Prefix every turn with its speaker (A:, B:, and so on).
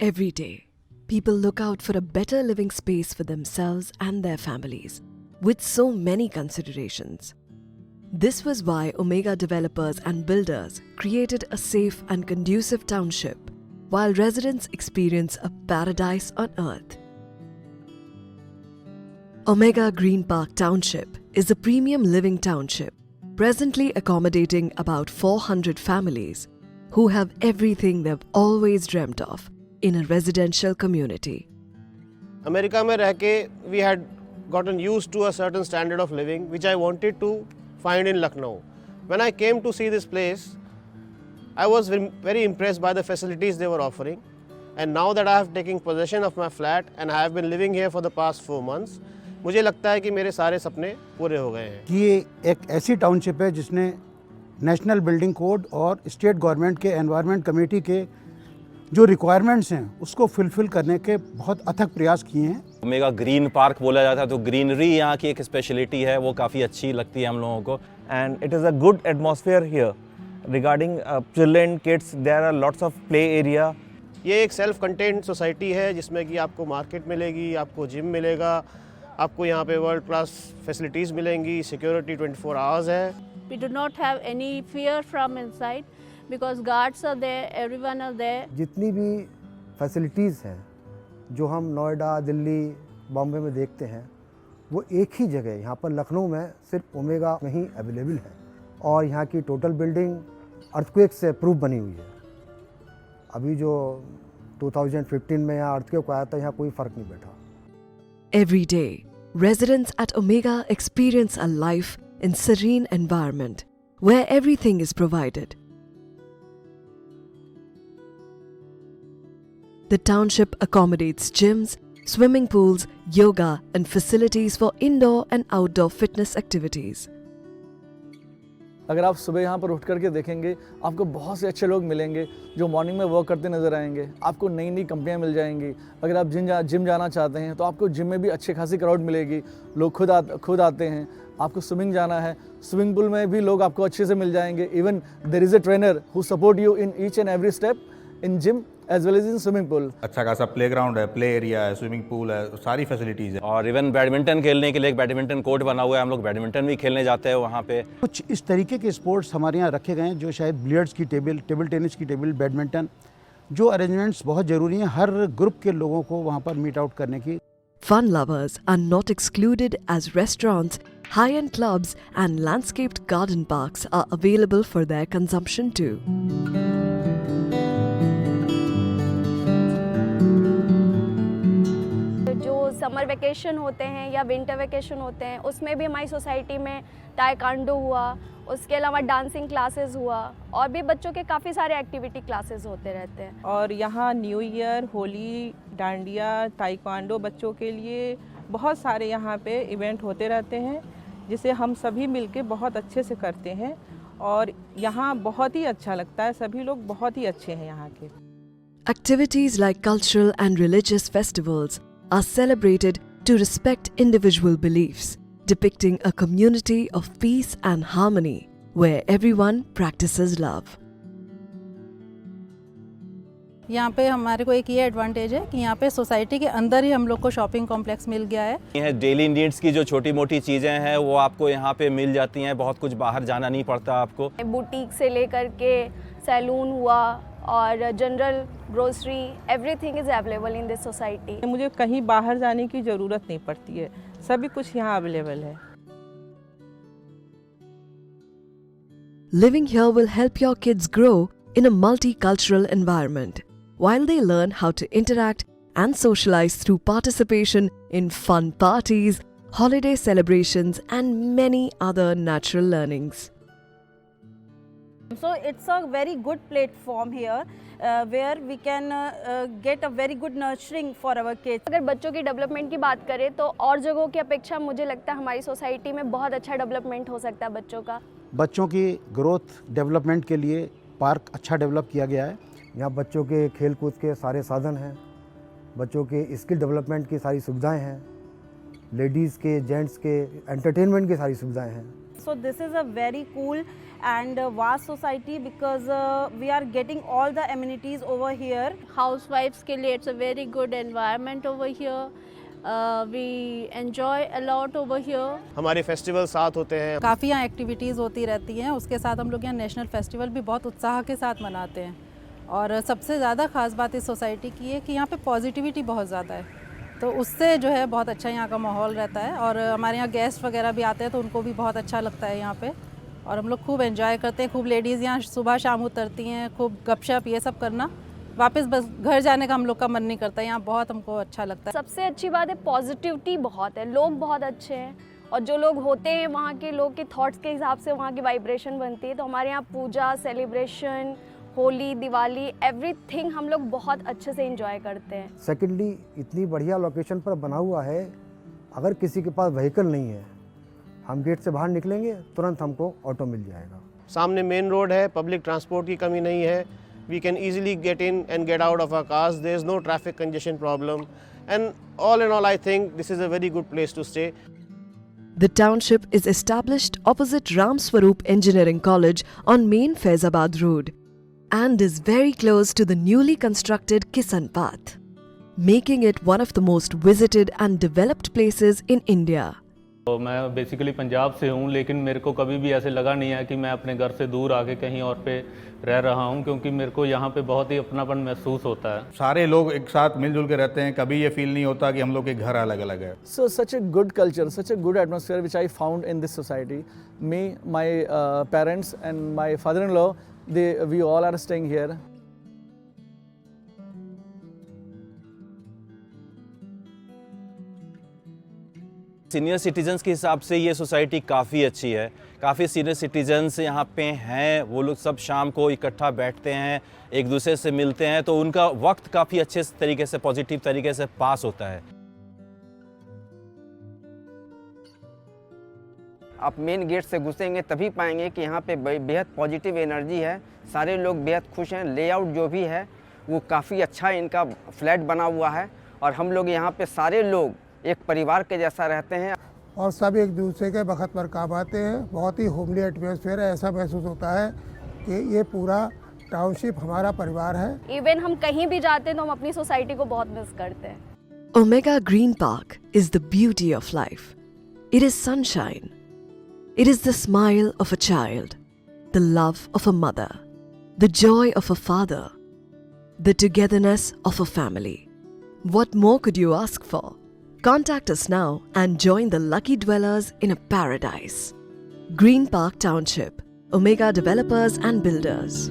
A: Every day, people look out for a better living space for themselves and their families, with so many considerations. This was why Omega developers and builders created a safe and conducive township, while residents experience a paradise on earth. Omega Green Park Township is a premium living township, presently accommodating about 400 families who have everything they've always dreamt of in a residential community.
B: America में रह के we had gotten used to a certain standard of living which I wanted to find in Lucknow. When I came to see this place, I was very impressed by the facilities they were offering, and now that I have taken possession of my flat and I have been living here for the past 4 months, मुझे लगता है कि मेरे सारे सपने पूरे हो गए हैं।
C: ये एक ऐसी टाउनशिप है जिसने नेशनल बिल्डिंग कोड और स्टेट गवर्नमेंट के एनवायरनमेंट कमेटी के जो रिक्वायरमेंट्स हैं उसको फुलफिल करने के बहुत अथक प्रयास किए हैं।
D: ओमेगा ग्रीन पार्क बोला जाता है, तो ग्रीनरी यहाँ की एक स्पेशलिटी है, वो काफ़ी अच्छी लगती है हम लोगों को।
E: And it is a good atmosphere here. Regarding children, kids, there are lots of play area.
B: ये एक सेल्फ कंटेन्ड सोसाइटी है जिसमें कि आपको मार्केट मिलेगी, आपको जिम मिलेगा, आपको यहाँ पे वर्ल्ड क्लास फैसिलिटीज़ मिलेंगी, सिक्योरिटी 24 आवर्स है।
F: We do not have any fear from inside because guards are there, everyone are there.
G: जितनी भी फैसिलिटीज़ हैं जो हम नोएडा, दिल्ली, बॉम्बे में देखते हैं वो एक ही जगह यहाँ पर लखनऊ में सिर्फ ओमेगा में ही अवेलेबल है, और यहाँ की टोटल बिल्डिंग अर्थक्वेक से प्रूफ बनी हुई है। अभी जो 2015 में यहाँ अर्थक्वेक आया था, यहाँ कोई फ़र्क नहीं बैठा।
A: Every day, residents at Omega experience a life in serene environment where everything is provided. The township accommodates gyms, swimming pools, yoga and facilities for indoor and outdoor fitness activities.
H: अगर आप सुबह यहाँ पर उठ करके देखेंगे, आपको बहुत से अच्छे लोग मिलेंगे जो मॉर्निंग में वर्क करते नज़र आएंगे। आपको नई नई कंपनियाँ मिल जाएंगी। अगर आप जिम जाना चाहते हैं तो आपको जिम में भी अच्छी खासी क्राउड मिलेगी। लोग खुद आते हैं। आपको स्विमिंग जाना है, स्विमिंग पूल में भी लोग आपको अच्छे से मिल जाएंगे। Even there is a trainer who support you in each and every step in gym as well as in swimming pool.
I: अच्छा खासा प्लेग्राउंड है, प्ले एरिया है, स्विमिंग पूल है, सारी फैसिलिटीज़ है।
D: और इवन बैडमिंटन खेलने के लिए एक बैडमिंटन कोर्ट बना हुआ है, हम लोग बैडमिंटन भी खेलने जाते हैं वहाँ पे।
C: कुछ इस तरीके के स्पोर्ट्स हमारे यहाँ रखे गए हैं जो शायद बिलियर्ड्स की टेबल टेनिस की टेबल, बैडमिंटन, जो अरेंजमेंट्स बहुत ज़रूरी हैं हर ग्रुप के लोगों को वहाँ पर मीट आउट करने की।
A: Fun lovers are not excluded as restaurants, high-end clubs and landscaped garden parks are available for their consumption too.
F: Summer vacation होते हैं या विंटर वेकेशन होते हैं, उसमें भी हमारी सोसाइटी में ताइक्वांडो हुआ, उसके अलावा डांसिंग क्लासेस हुआ, और भी बच्चों के काफ़ी सारे एक्टिविटी क्लासेस होते रहते हैं।
J: और यहाँ new year, Holi, dandiya, taekwondo बच्चों के लिए बहुत सारे यहाँ पे इवेंट होते रहते हैं, जिसे हम सभी मिलके बहुत अच्छे से करते हैं, और यहाँ बहुत ही अच्छा लगता है। सभी लोग बहुत ही अच्छे हैं यहाँ के।
A: Activities like cultural and religious festivals are celebrated to respect individual beliefs, depicting a community of peace and harmony where everyone practices love.
K: यहाँ पे हमारे को एक ये एडवांटेज है कि यहाँ पे सोसाइटी के अंदर ही हम लोग को शॉपिंग कॉम्प्लेक्स मिल गया है।
D: ये डेली नीड्स की जो छोटी मोटी चीज़ें हैं वो आपको यहाँ पे मिल जाती हैं, बहुत कुछ बाहर जाना नहीं पड़ता आपको।
F: बुटीक से लेकर के सैलून हुआ और general grocery, everything is available in this society.
J: मुझे कहीं बाहर जाने की ज़रूरत नहीं पड़ती है, सभी कुछ यहाँ अवेलेबल है।
A: Living here will help your kids grow in a multicultural environment, while they learn how to interact and socialize through participation in fun parties, holiday celebrations, and many other natural learnings.
K: So it's a very good platform here where we can get a very good nurturing for our kids.
F: अगर बच्चों की development की बात करें तो और जगहों की अपेक्षा मुझे लगता है हमारी सोसाइटी में बहुत अच्छा डेवलपमेंट हो सकता है बच्चों का।
C: बच्चों की ग्रोथ डेवलपमेंट के लिए पार्क अच्छा डेवलप किया गया है।
G: यहाँ बच्चों के खेल कूद के सारे साधन हैं, बच्चों के स्किल डेवलपमेंट की सारी सुविधाएं हैं, लेडीज़ के, जेंट्स के एंटरटेनमेंट की सारी सुविधाएं हैं।
K: So this is a very cool and vast society because we are getting all the amenities over here.
L: Housewives के लिए it's a very good environment over here. We enjoy a lot over here.
B: हमारे festival साथ होते हैं.
M: काफ़ी यहाँ activities होती रहती हैं. उसके साथ हम लोग यहाँ नेशनल फेस्टिवल भी बहुत उत्साह के साथ मनाते हैं. और सबसे ज़्यादा ख़ास बात इस सोसाइटी की है कि यहाँ पे पॉजिटिविटी बहुत ज़्यादा है, तो उससे जो है बहुत अच्छा यहाँ का माहौल रहता है. और हमारे यहाँ गेस्ट वगैरह भी आते हैं तो उनको भी बहुत अच्छा लगता है यहाँ पे. और हम लोग खूब एंजॉय करते हैं. खूब लेडीज़ यहाँ सुबह शाम उतरती हैं, खूब गपशप ये सब करना. वापस बस घर जाने का हम लोग का मन नहीं करता. यहाँ बहुत हमको अच्छा लगता है.
F: सबसे अच्छी बात है पॉजिटिविटी बहुत है, लोग बहुत अच्छे हैं और जो लोग होते हैं वहाँ के लोग के थॉट्स के हिसाब से वहाँ की वाइब्रेशन बनती है. तो हमारे यहाँ पूजा, सेलिब्रेशन, होली, दिवाली, एवरीथिंग हम लोग बहुत अच्छे से एंजॉय करते हैं.
G: सेकेंडली, इतनी बढ़िया लोकेशन पर बना हुआ है, अगर किसी के पास व्हीकल नहीं है, हम गेट से बाहर निकलेंगे तुरंत हमको ऑटो मिल जाएगा.
B: सामने मेन रोड है, पब्लिक ट्रांसपोर्ट की कमी नहीं है. We can easily get in and get out of our cars. There is no traffic congestion problem. And all in all, I think this is a very good place to stay.
A: The township is established opposite Ram Swaroop Engineering College on main Faizabad Road and is very close to the newly constructed Kisan Path, making it one of the most visited and developed places in India.
N: तो मैं basically Punjab से हूँ, लेकिन मेरे को कभी भी ऐसे लगा नहीं है कि मैं अपने घर से दूर आके कहीं और पे रह रहा हूँ, क्योंकि मेरे को यहाँ पे बहुत ही अपनापन महसूस होता है.
I: सारे लोग एक साथ मिलजुल के रहते हैं, कभी ये फील नहीं होता कि हम लोग के घर अलग अलग है.
H: So such a good culture, such a good atmosphere which I found in this society. Me, my parents and my father-in-law, we all are staying here.
D: Senior citizens के हिसाब से ये सोसाइटी काफ़ी अच्छी है. काफ़ी सीनियर सिटीजन्स यहाँ पे हैं. वो लोग सब शाम को इकट्ठा बैठते हैं, एक दूसरे से मिलते हैं, तो उनका वक्त काफ़ी अच्छे तरीके से, पॉजिटिव तरीके से पास होता है.
O: आप मेन गेट से घुसेंगे तभी पाएंगे कि यहाँ पे बेहद पॉजिटिव एनर्जी है. सारे लोग बेहद खुश हैं. लेआउट जो भी है वो काफ़ी अच्छा इनका फ्लैट बना हुआ है और हम लोग यहाँ पे सारे लोग एक परिवार के जैसा रहते हैं
P: और सब एक दूसरे के वक्त पर काम आते हैं. बहुत ही होमली एटमॉस्फेयर है. ऐसा महसूस होता है कि ये पूरा टाउनशिप हमारा परिवार है.
F: इवन हम कहीं भी जाते हैं तो हम अपनी सोसाइटी को बहुत मिस करते हैं.
A: Omega Green Park is the beauty of life. It is sunshine. It is the smile of a child, the love of a mother, the joy of a father, the togetherness of a family. What more could you ask for? Contact us now and join the lucky dwellers in a paradise. Green Park Township, Omega Developers and Builders.